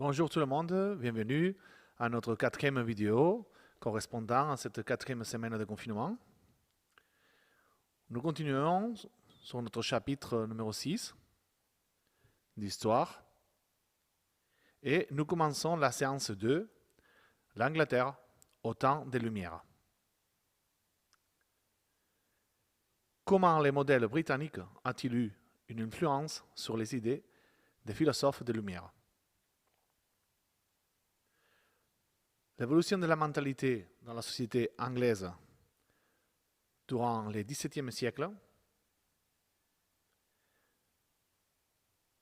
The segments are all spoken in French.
Bonjour tout le monde, bienvenue à notre quatrième vidéo correspondant à cette quatrième semaine de confinement. Nous continuons sur notre chapitre numéro 6 d'histoire et nous commençons la séance 2, l'Angleterre au temps des Lumières. Comment les modèles britanniques ont-ils eu une influence sur les idées des philosophes des Lumières? L'évolution de la mentalité dans la société anglaise durant le XVIIe siècle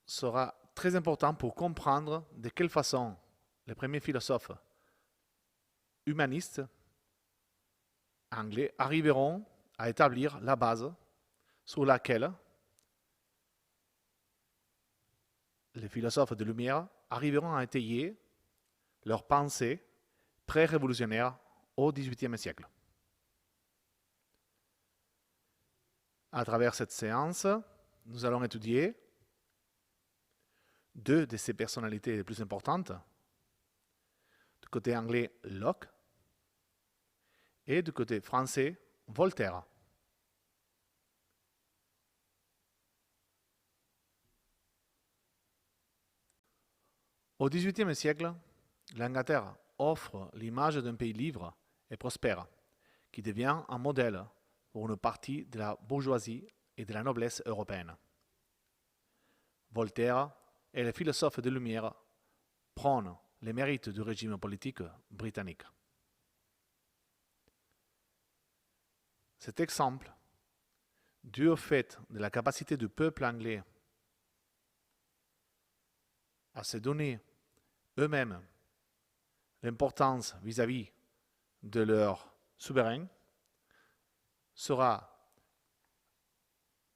sera très important pour comprendre de quelle façon les premiers philosophes humanistes anglais arriveront à établir la base sur laquelle les philosophes de Lumière arriveront à étayer leurs pensées pré-révolutionnaires au XVIIIe siècle. À travers cette séance, nous allons étudier deux de ces personnalités les plus importantes. Du côté anglais, Locke, et du côté français, Voltaire. Au XVIIIe siècle, l'Angleterre offre l'image d'un pays libre et prospère, qui devient un modèle pour une partie de la bourgeoisie et de la noblesse européenne. Voltaire et les philosophes de Lumière prônent les mérites du régime politique britannique. Cet exemple, dû au fait de la capacité du peuple anglais à se donner eux-mêmes l'importance vis-à-vis de leur souverain, sera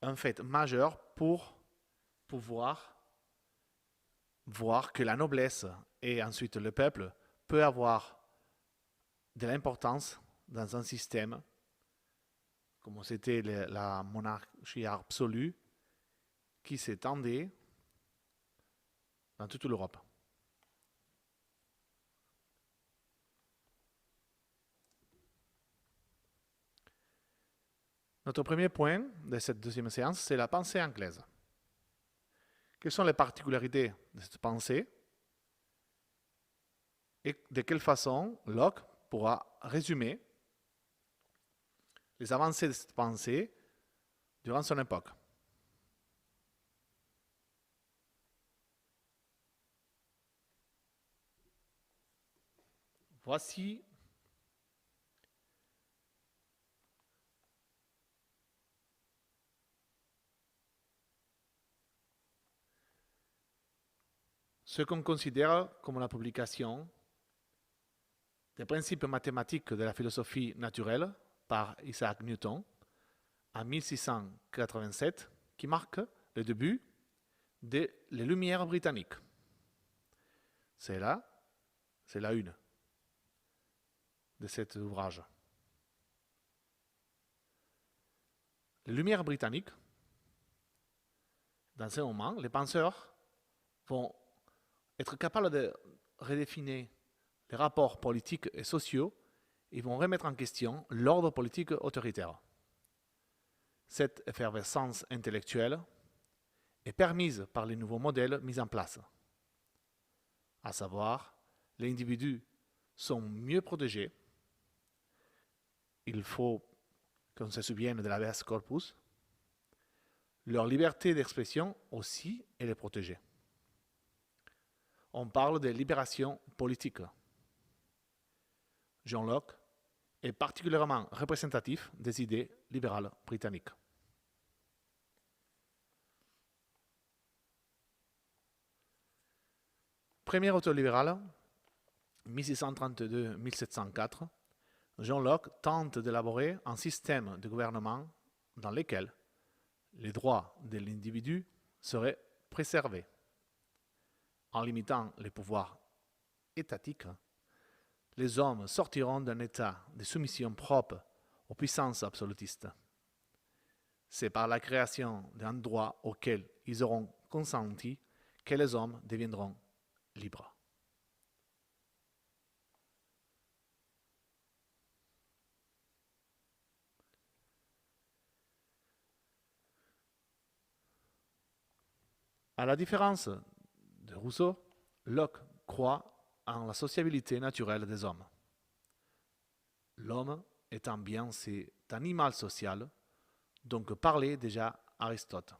un fait majeur pour pouvoir voir que la noblesse et ensuite le peuple peut avoir de l'importance dans un système comme c'était la monarchie absolue qui s'étendait dans toute l'Europe. Notre premier point de cette deuxième séance, c'est la pensée anglaise. Quelles sont les particularités de cette pensée et de quelle façon Locke pourra résumer les avancées de cette pensée durant son époque. Voici ce qu'on considère comme la publication des principes mathématiques de la philosophie naturelle par Isaac Newton en 1687, qui marque le début des Lumières britanniques. C'est la une de cet ouvrage. Les Lumières britanniques, dans ce moment, les penseurs vont être capables de redéfinir les rapports politiques et sociaux et vont remettre en question l'ordre politique autoritaire. Cette effervescence intellectuelle est permise par les nouveaux modèles mis en place, à savoir, les individus sont mieux protégés. Il faut qu'on se souvienne de l'habeas corpus. Leur liberté d'expression aussi, elle est protégée. On parle de libération politique. John Locke est particulièrement représentatif des idées libérales britanniques. Premier auteur libéral, 1632-1704, John Locke tente d'élaborer un système de gouvernement dans lequel les droits de l'individu seraient préservés. En limitant les pouvoirs étatiques, les hommes sortiront d'un état de soumission propre aux puissances absolutistes. C'est par la création d'un droit auquel ils auront consenti que les hommes deviendront libres. À la différence de Rousseau, Locke croit en la sociabilité naturelle des hommes. L'homme étant bien cet animal social, donc parlait déjà Aristote.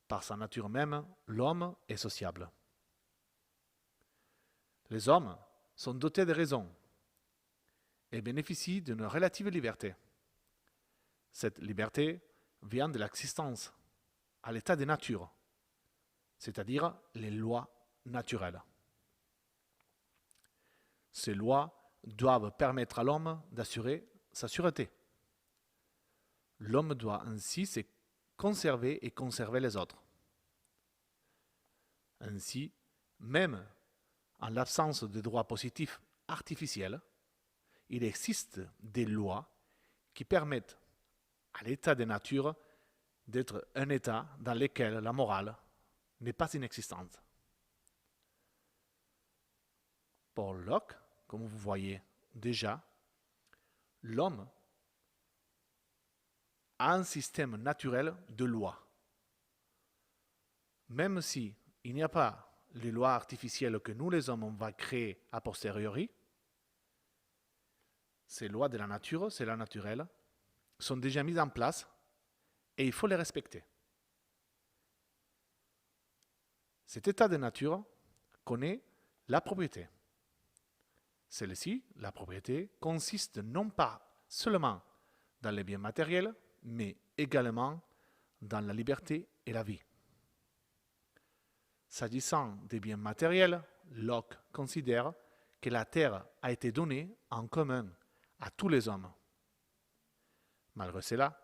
Par sa nature même, l'homme est sociable. Les hommes sont dotés de raison et bénéficient d'une relative liberté. Cette liberté vient de l'existence à l'état de nature, c'est-à-dire les lois naturelles. Ces lois doivent permettre à l'homme d'assurer sa sûreté. L'homme doit ainsi se conserver et conserver les autres. Ainsi, même en l'absence de droits positifs artificiels, il existe des lois qui permettent à l'état de nature d'être un état dans lequel la morale n'est pas inexistante. Pour Locke, comme vous voyez déjà, l'homme a un système naturel de lois. Même si il n'y a pas les lois artificielles que nous les hommes on va créer a posteriori, ces lois de la nature, c'est la naturelle, sont déjà mises en place et il faut les respecter. Cet état de nature connaît la propriété. Celle-ci, la propriété, consiste non pas seulement dans les biens matériels, mais également dans la liberté et la vie. S'agissant des biens matériels, Locke considère que la terre a été donnée en commun à tous les hommes. Malgré cela,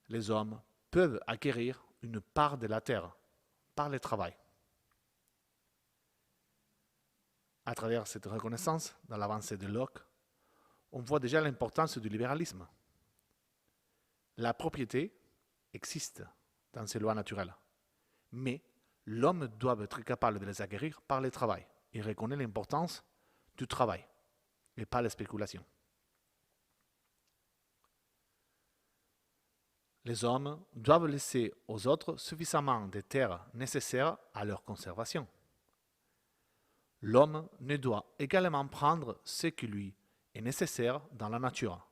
les hommes peuvent acquérir une part de la terre par le travail. À travers cette reconnaissance, dans l'avancée de Locke, on voit déjà l'importance du libéralisme. La propriété existe dans ces lois naturelles, mais l'homme doit être capable de les acquérir par le travail. Il reconnaît l'importance du travail et pas la spéculation. Les hommes doivent laisser aux autres suffisamment de terres nécessaires à leur conservation. L'homme ne doit également prendre ce qui lui est nécessaire dans la nature,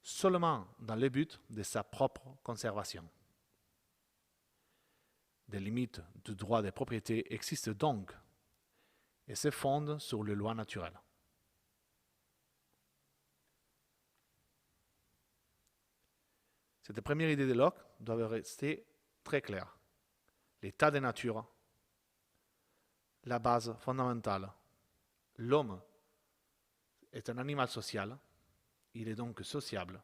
seulement dans le but de sa propre conservation. Des limites du droit de propriété existent donc et se fondent sur les lois naturelles. Cette première idée de Locke doit rester très claire. L'état de nature, la base fondamentale. L'homme est un animal social, il est donc sociable.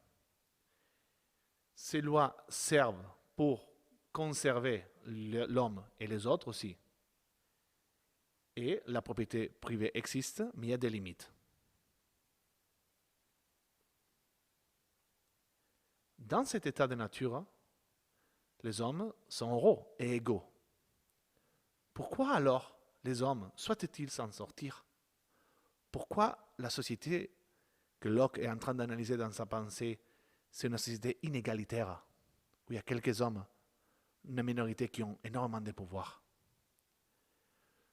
Ces lois servent pour conserver l'homme et les autres aussi. Et la propriété privée existe, mais il y a des limites. Dans cet état de nature, les hommes sont heureux et égaux. Pourquoi alors les hommes souhaitent-ils s'en sortir? Pourquoi la société que Locke est en train d'analyser dans sa pensée, c'est une société inégalitaire, où il y a quelques hommes, une minorité qui ont énormément de pouvoir?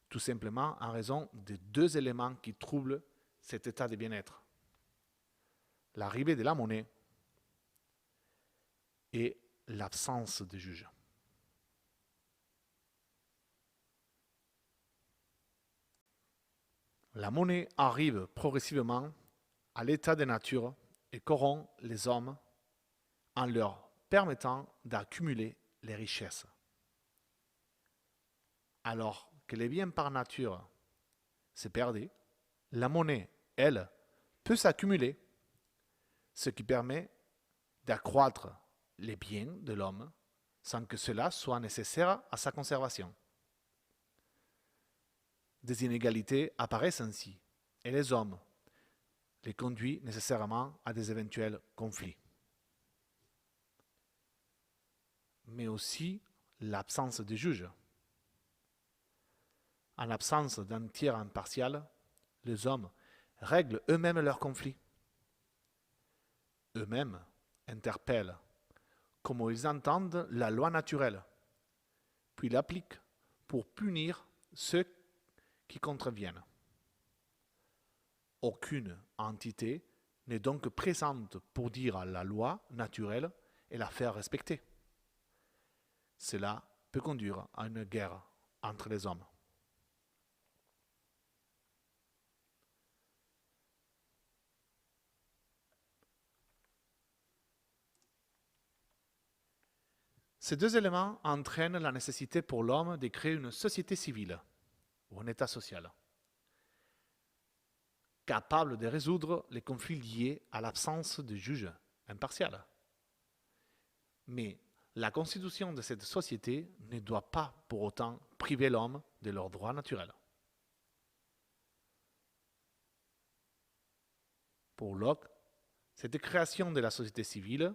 Tout simplement en raison de deux éléments qui troublent cet état de bien-être. L'arrivée de la monnaie et l'absence de juge. La monnaie arrive progressivement à l'état de nature et corrompt les hommes en leur permettant d'accumuler les richesses. Alors que les biens par nature se perdent, la monnaie, elle, peut s'accumuler, ce qui permet d'accroître les biens de l'homme sans que cela soit nécessaire à sa conservation. Des inégalités apparaissent ainsi, et les hommes les conduisent nécessairement à des éventuels conflits. Mais aussi l'absence de juge. En l'absence d'un tiers impartial, les hommes règlent eux-mêmes leurs conflits. Eux-mêmes interpellent comment ils entendent la loi naturelle puis l'applique pour punir ceux qui contreviennent. Aucune entité n'est donc présente pour dire à la loi naturelle et la faire respecter. Cela peut conduire à une guerre entre les hommes. Ces deux éléments entraînent la nécessité pour l'homme de créer une société civile ou un état social, capable de résoudre les conflits liés à l'absence de juge impartial. Mais la constitution de cette société ne doit pas pour autant priver l'homme de leurs droits naturels. Pour Locke, cette création de la société civile,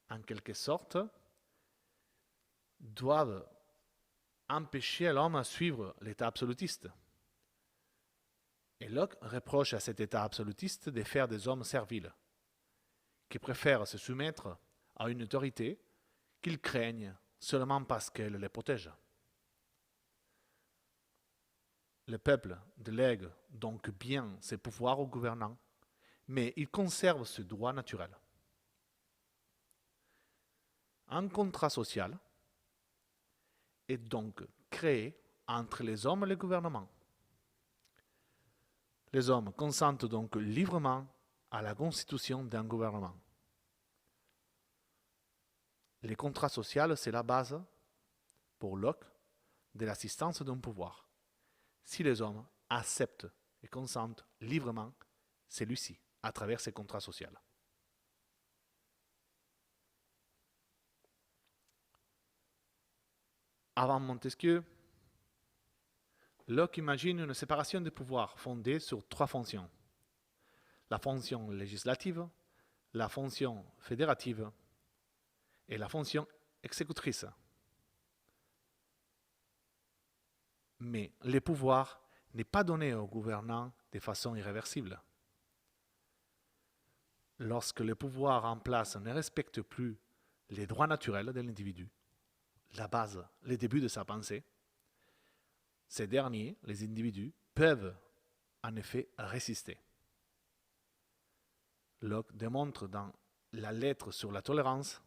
en quelque sorte, doivent empêcher l'homme à suivre l'état absolutiste. Et Locke reproche à cet état absolutiste de faire des hommes serviles, qui préfèrent se soumettre à une autorité qu'ils craignent seulement parce qu'elle les protège. Le peuple délègue donc bien ses pouvoirs aux gouvernants, mais il conserve ce droit naturel. Un contrat social est donc créé entre les hommes et le gouvernement. Les hommes consentent donc librement à la constitution d'un gouvernement. Les contrats sociaux, c'est la base, pour Locke, de l'assistance d'un pouvoir. Si les hommes acceptent et consentent librement celui-ci à travers ces contrats sociaux. Avant Montesquieu, Locke imagine une séparation des pouvoirs fondée sur trois fonctions. La fonction législative, la fonction fédérative et la fonction exécutrice. Mais le pouvoir n'est pas donné aux gouvernants de façon irréversible. Lorsque le pouvoir en place ne respecte plus les droits naturels de l'individu, la base, le début de sa pensée, ces derniers, les individus, peuvent en effet résister. Locke démontre dans la lettre sur la tolérance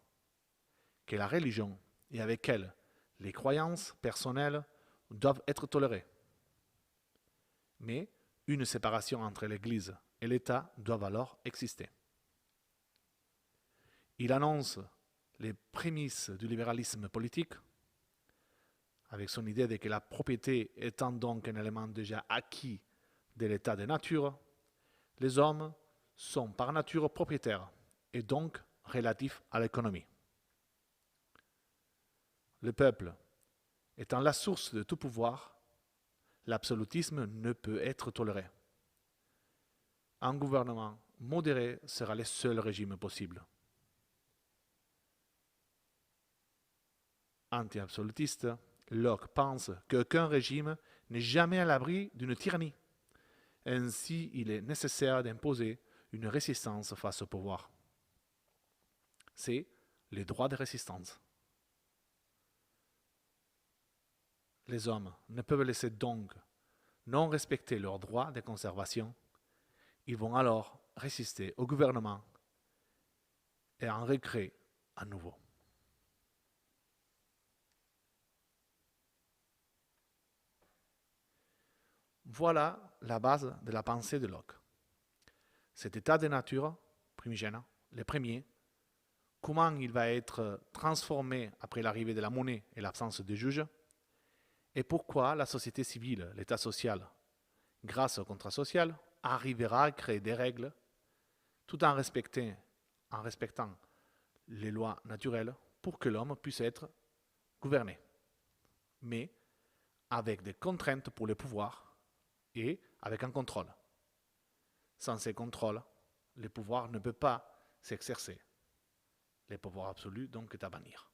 que la religion et avec elle les croyances personnelles doivent être tolérées. Mais une séparation entre l'Église et l'État doit alors exister. Il annonce les prémices du libéralisme politique, avec son idée de que la propriété étant donc un élément déjà acquis de l'état de nature, les hommes sont par nature propriétaires et donc relatifs à l'économie. Le peuple étant la source de tout pouvoir, l'absolutisme ne peut être toléré. Un gouvernement modéré sera le seul régime possible. Anti-absolutiste, Locke pense qu'aucun régime n'est jamais à l'abri d'une tyrannie. Ainsi, il est nécessaire d'imposer une résistance face au pouvoir. C'est le droit de résistance. Les hommes ne peuvent laisser donc non respecter leurs droits de conservation. Ils vont alors résister au gouvernement et en recréer à nouveau. Voilà la base de la pensée de Locke. Cet état de nature primigène, le premier, comment il va être transformé après l'arrivée de la monnaie et l'absence de juges, et pourquoi la société civile, l'état social, grâce au contrat social, arrivera à créer des règles tout en respectant les lois naturelles pour que l'homme puisse être gouverné, mais avec des contraintes pour le pouvoir et avec un contrôle. Sans ces contrôles, le pouvoir ne peut pas s'exercer. Le pouvoir absolu, donc, est à bannir.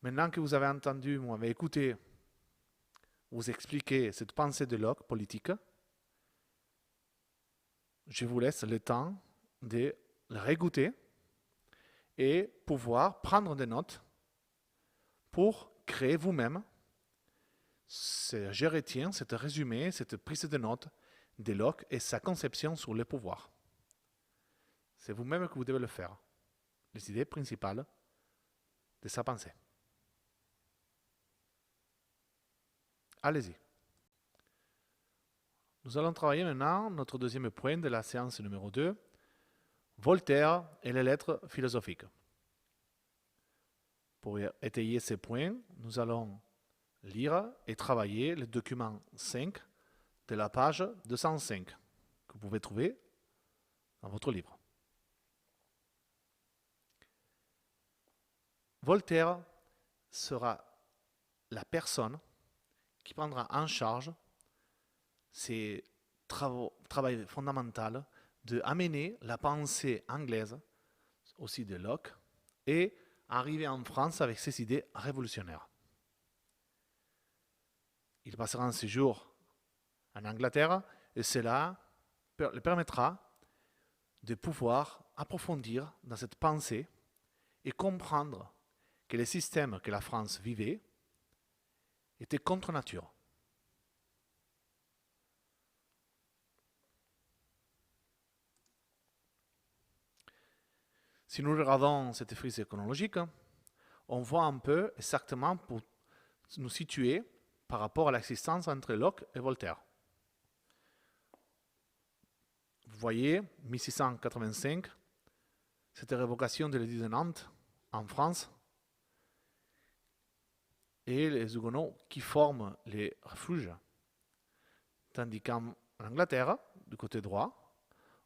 Maintenant que vous avez entendu, vous m'avez écouté, vous expliquer cette pensée de Locke politique, je vous laisse le temps de le réécouter et pouvoir prendre des notes pour créer vous-même je retiens, cet résumé, cette prise de notes de Locke et sa conception sur le pouvoir. C'est vous-même que vous devez le faire. Les idées principales de sa pensée. Allez-y. Nous allons travailler maintenant notre deuxième point de la séance numéro 2, Voltaire et les lettres philosophiques. Pour étayer ces points, nous allons lire et travailler le document 5 de la page 205 que vous pouvez trouver dans votre livre. Voltaire sera la personne qui prendra en charge ces travail fondamental de amener la pensée anglaise, aussi de Locke, et arriver en France avec ses idées révolutionnaires. Il passera un séjour en Angleterre et cela lui permettra de pouvoir approfondir dans cette pensée et comprendre que les systèmes que la France vivait étaient contre nature. Si nous regardons cette frise chronologique, on voit un peu exactement pour nous situer par rapport à l'existence entre Locke et Voltaire. Vous voyez, 1685, cette révocation de l'édit de Nantes en France et les Huguenots qui forment les refuges. Tandis qu'en Angleterre, du côté droit,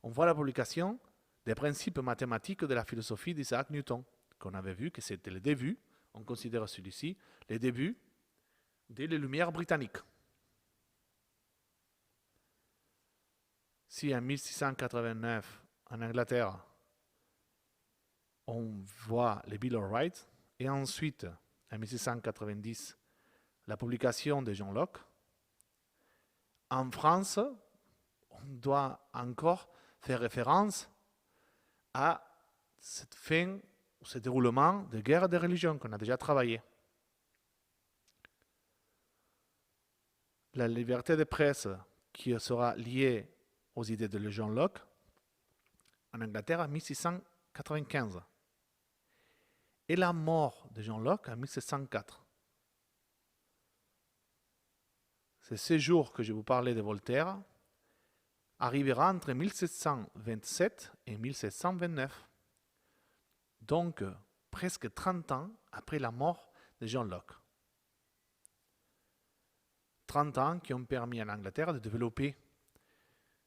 on voit la publication des principes mathématiques de la philosophie d'Isaac Newton, qu'on avait vu que c'était le début, on considère celui-ci, le début des Lumières britanniques. Si en 1689, en Angleterre, on voit les Bill of Rights, et ensuite, en 1690, la publication de John Locke, en France, on doit encore faire référence à cette fin, ce déroulement de guerre de religion qu'on a déjà travaillé. La liberté de presse qui sera liée aux idées de John Locke en Angleterre en 1695 et la mort de John Locke en 1704. Ce séjour que je vous parlais de Voltaire arrivera entre 1727 et 1729, donc presque 30 ans après la mort de John Locke. 30 ans qui ont permis en Angleterre de développer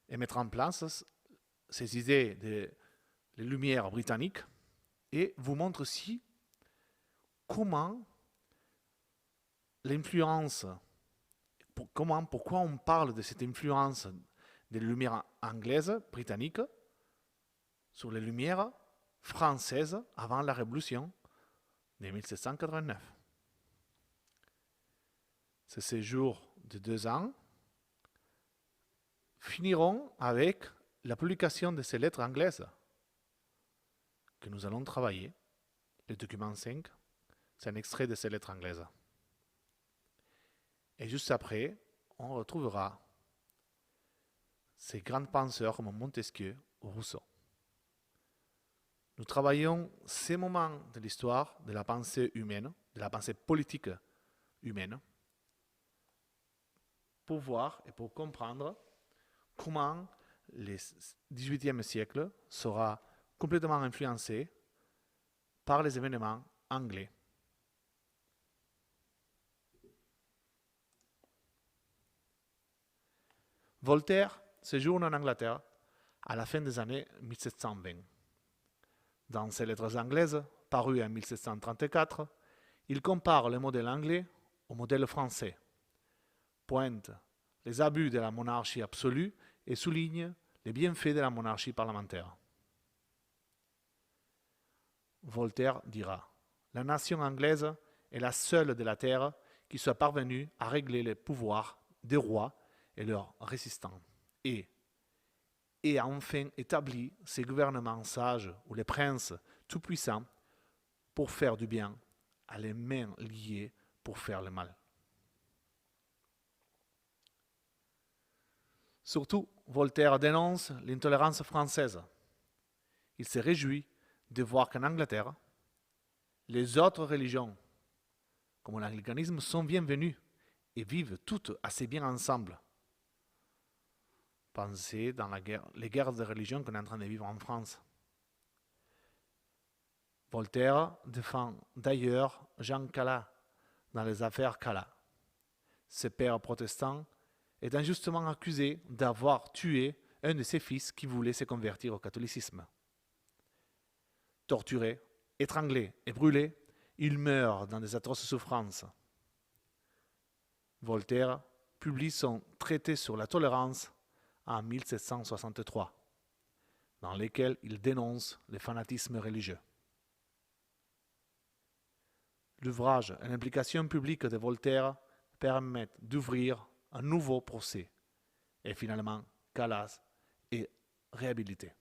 et mettre en place ces idées des Lumières britanniques et vous montre aussi comment l'influence, pourquoi on parle de cette influence des Lumières anglaises, britanniques, sur les Lumières françaises avant la Révolution de 1789. Ces séjours de 2 ans finiront avec la publication de ces lettres anglaises que nous allons travailler. Le document 5, c'est un extrait de ces lettres anglaises. Et juste après, on retrouvera ces grands penseurs comme Montesquieu ou Rousseau. Nous travaillons ces moments de l'histoire de la pensée humaine, de la pensée politique humaine, pour voir et pour comprendre comment le XVIIIe siècle sera complètement influencé par les événements anglais. Voltaire séjourne en Angleterre à la fin des années 1720. Dans ses lettres anglaises, parues en 1734, il compare le modèle anglais au modèle français, pointe les abus de la monarchie absolue et souligne les bienfaits de la monarchie parlementaire. Voltaire dira « La nation anglaise est la seule de la terre qui soit parvenue à régler les pouvoirs des rois et leurs résistants, et a enfin établi ces gouvernements sages où les princes tout-puissants pour faire du bien a les mains liées pour faire le mal. Surtout, Voltaire dénonce l'intolérance française. Il se réjouit de voir qu'en Angleterre, les autres religions, comme l'anglicanisme, sont bienvenues et vivent toutes assez bien ensemble. Pensez dans les guerres de religion qu'on est en train de vivre en France. Voltaire défend d'ailleurs Jean Calas dans les affaires Calas. Ce père protestant est injustement accusé d'avoir tué un de ses fils qui voulait se convertir au catholicisme. Torturé, étranglé et brûlé, il meurt dans des atroces souffrances. Voltaire publie son traité sur la tolérance en 1763, dans lequel il dénonce le fanatisme religieux. L'ouvrage et l'implication publique de Voltaire permettent d'ouvrir un nouveau procès et finalement Calas est réhabilité.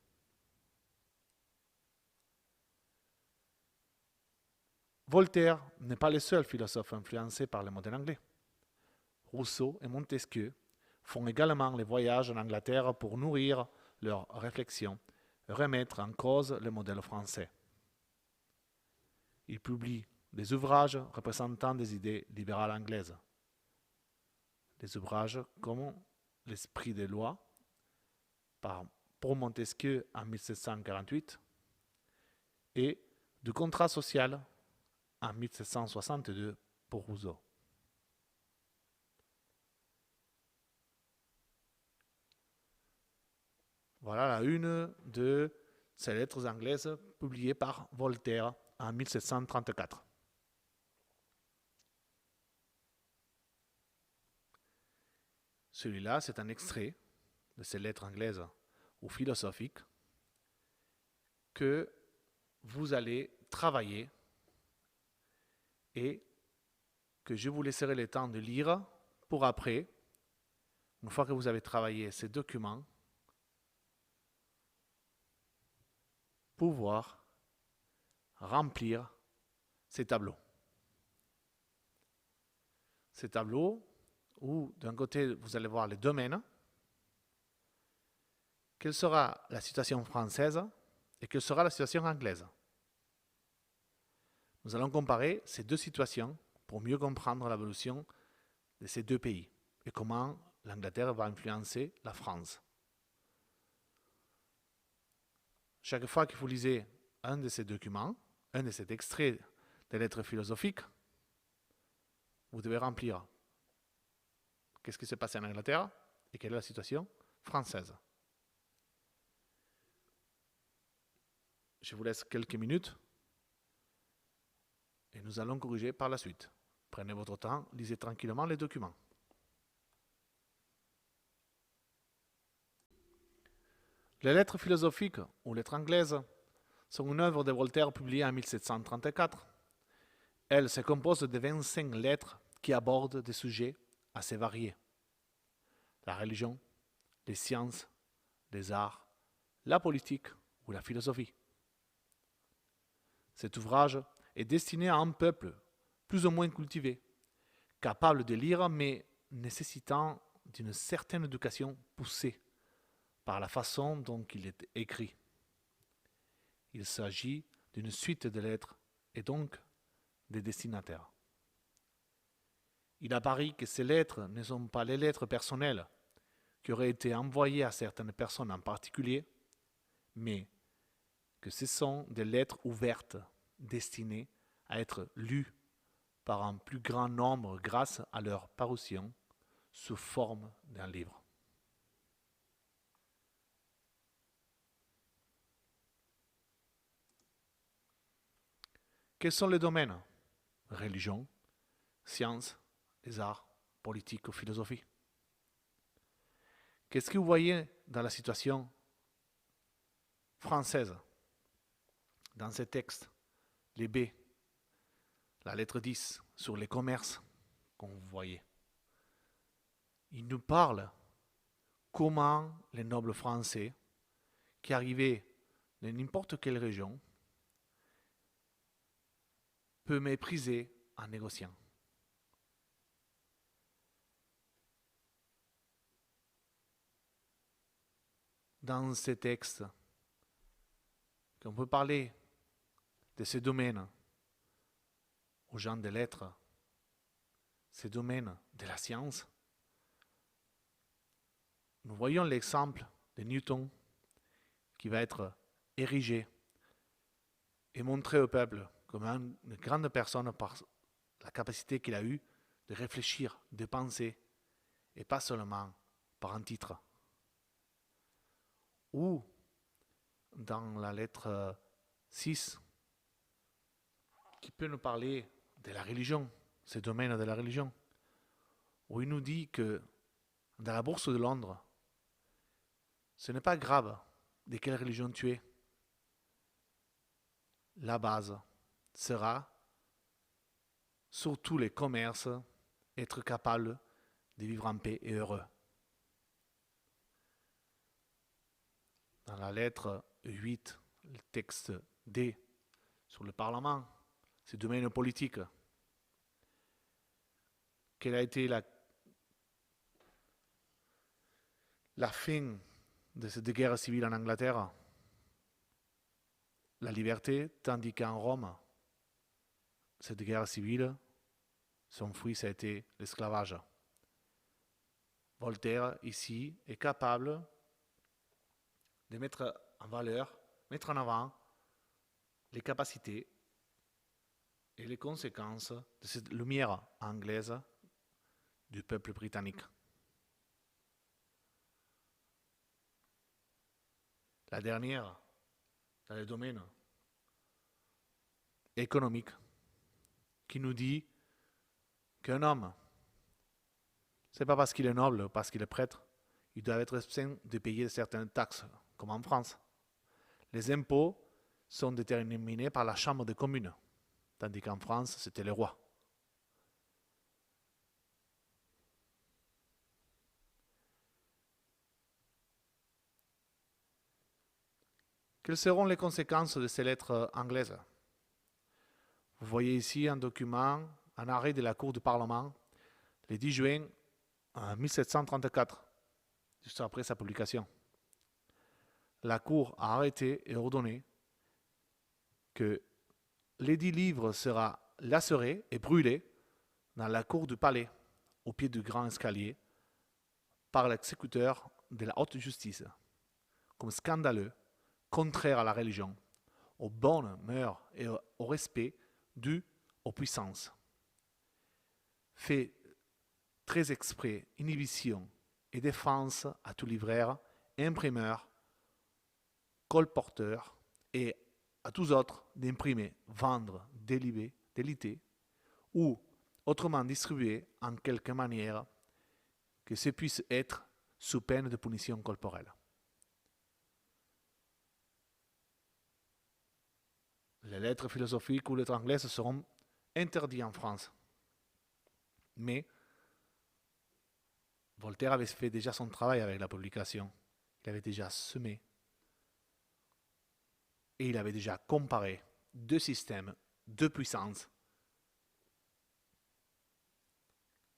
Voltaire n'est pas le seul philosophe influencé par le modèle anglais. Rousseau et Montesquieu font également les voyages en Angleterre pour nourrir leurs réflexions et remettre en cause le modèle français. Ils publient des ouvrages représentant des idées libérales anglaises. Des ouvrages comme L'Esprit des lois, pour Montesquieu en 1748, et Du contrat social en 1762 pour Rousseau. Voilà la une de ces lettres anglaises publiées par Voltaire en 1734. Celui-là, c'est un extrait de ces lettres anglaises ou philosophiques que vous allez travailler et que je vous laisserai le temps de lire pour après, une fois que vous avez travaillé ces documents, pouvoir remplir ces tableaux. Ces tableaux où d'un côté vous allez voir les domaines, quelle sera la situation française et quelle sera la situation anglaise. Nous allons comparer ces deux situations pour mieux comprendre l'évolution de ces deux pays et comment l'Angleterre va influencer la France. Chaque fois que vous lisez un de ces documents, un de ces extraits des lettres philosophiques, vous devez remplir qu'est-ce qui s'est passé en Angleterre et quelle est la situation française. Je vous laisse quelques minutes et nous allons corriger par la suite. Prenez votre temps, lisez tranquillement les documents. Les lettres philosophiques ou lettres anglaises sont une œuvre de Voltaire publiée en 1734. Elles se composent de 25 lettres qui abordent des sujets assez variés. La religion, les sciences, les arts, la politique ou la philosophie. Cet ouvrage est destiné à un peuple plus ou moins cultivé, capable de lire mais nécessitant d'une certaine éducation poussée par la façon dont il est écrit. Il s'agit d'une suite de lettres et donc des destinataires. Il apparaît que ces lettres ne sont pas les lettres personnelles qui auraient été envoyées à certaines personnes en particulier, mais que ce sont des lettres ouvertes destinées à être lues par un plus grand nombre grâce à leur parution sous forme d'un livre. Quels sont les domaines? Religion, sciences, les arts, politique ou philosophie. Qu'est-ce que vous voyez dans la situation française, dans ces textes, les B, la lettre 10 sur les commerces, comme vous voyez. Il nous parle comment les nobles français qui arrivaient de n'importe quelle région peut mépriser en négociant. Dans ces textes, qu'on peut parler de ces domaines aux gens des lettres, ces domaines de la science, nous voyons l'exemple de Newton qui va être érigé et montré au peuple comme une grande personne par la capacité qu'il a eue de réfléchir, de penser, et pas seulement par un titre. Ou dans la lettre 6, qui peut nous parler de la religion, ce domaine de la religion, où il nous dit que dans la bourse de Londres, ce n'est pas grave de quelle religion tu es. La base sera, sur tous les commerces, être capable de vivre en paix et heureux. Dans la lettre 8, le texte D sur le Parlement, ce domaine politique, quelle a été la fin de cette guerre civile en Angleterre? La liberté, tandis qu'en Rome, cette guerre civile, son fruit, ça a été l'esclavage. Voltaire, ici, est capable de mettre en valeur, mettre en avant les capacités et les conséquences de cette lumière anglaise du peuple britannique. La dernière, dans le domaine économique, qui nous dit qu'un homme, c'est pas parce qu'il est noble ou parce qu'il est prêtre, il doit être absent de payer certaines taxes, comme en France. Les impôts sont déterminés par la Chambre des communes, tandis qu'en France, c'était le roi. Quelles seront les conséquences de ces lettres anglaises? Vous voyez ici un document, un arrêt de la Cour du Parlement, le 10 juin 1734, juste après sa publication. La Cour a arrêté et ordonné que l'édit livre sera laceré et brûlé dans la cour du palais, au pied du grand escalier, par l'exécuteur de la haute justice, comme scandaleux, contraire à la religion, aux bonnes mœurs et au respect dû aux puissances. Fait très exprès inhibition et défense à tout libraire, imprimeur, colporteur et à tous autres d'imprimer, vendre, déliter ou autrement distribuer en quelque manière que ce puisse être sous peine de punition corporelle. Les lettres philosophiques ou lettres anglaises seront interdites en France. Mais Voltaire avait fait déjà son travail avec la publication. Il avait déjà semé et il avait déjà comparé deux systèmes, deux puissances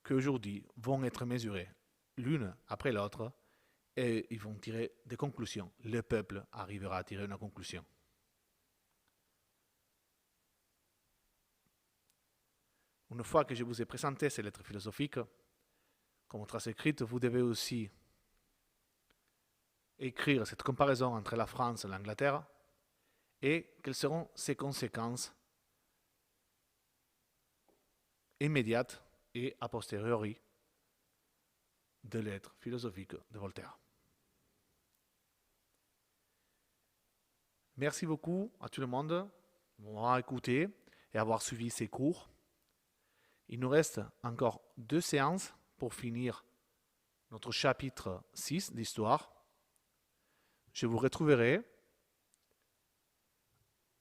qui aujourd'hui vont être mesurées l'une après l'autre et ils vont tirer des conclusions. Le peuple arrivera à tirer une conclusion. Une fois que je vous ai présenté ces lettres philosophiques, comme trace écrite, vous devez aussi écrire cette comparaison entre la France et l'Angleterre et quelles seront ses conséquences immédiates et a posteriori de lettres philosophiques de Voltaire. Merci beaucoup à tout le monde de m'avoir écouté et avoir suivi ces cours. Il nous reste encore 2 séances pour finir notre chapitre 6 d'histoire. Je vous retrouverai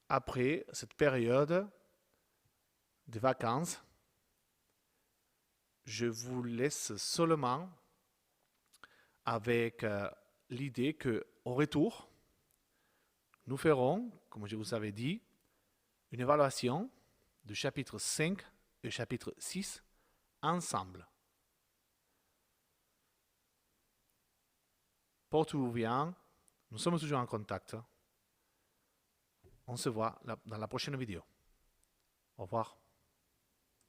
après cette période de vacances. Je vous laisse seulement avec l'idée qu'au retour, nous ferons, comme je vous avais dit, une évaluation du chapitre 5 et chapitre 6 ensemble. Portez-vous bien, nous sommes toujours en contact. On se voit dans la prochaine vidéo. Au revoir.